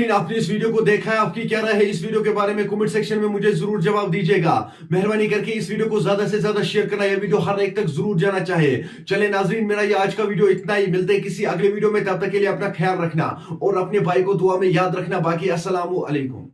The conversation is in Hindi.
नाजरीन, आपने इस वीडियो को देखा है, आपकी क्या राय है इस वीडियो के बारे में कमेंट सेक्शन में मुझे जरूर जवाब दीजिएगा। मेहरबानी करके इस वीडियो को ज्यादा से ज्यादा शेयर करना, यह वीडियो हर एक तक जरूर जाना चाहिए। चले नाजरीन, मेरा ये आज का वीडियो इतना ही। मिलते हैं किसी अगले वीडियो में, तब तक के लिए अपना ख्याल रखना और अपने भाई को दुआ में याद रखना। बाकी अस्सलामु अलैकुम।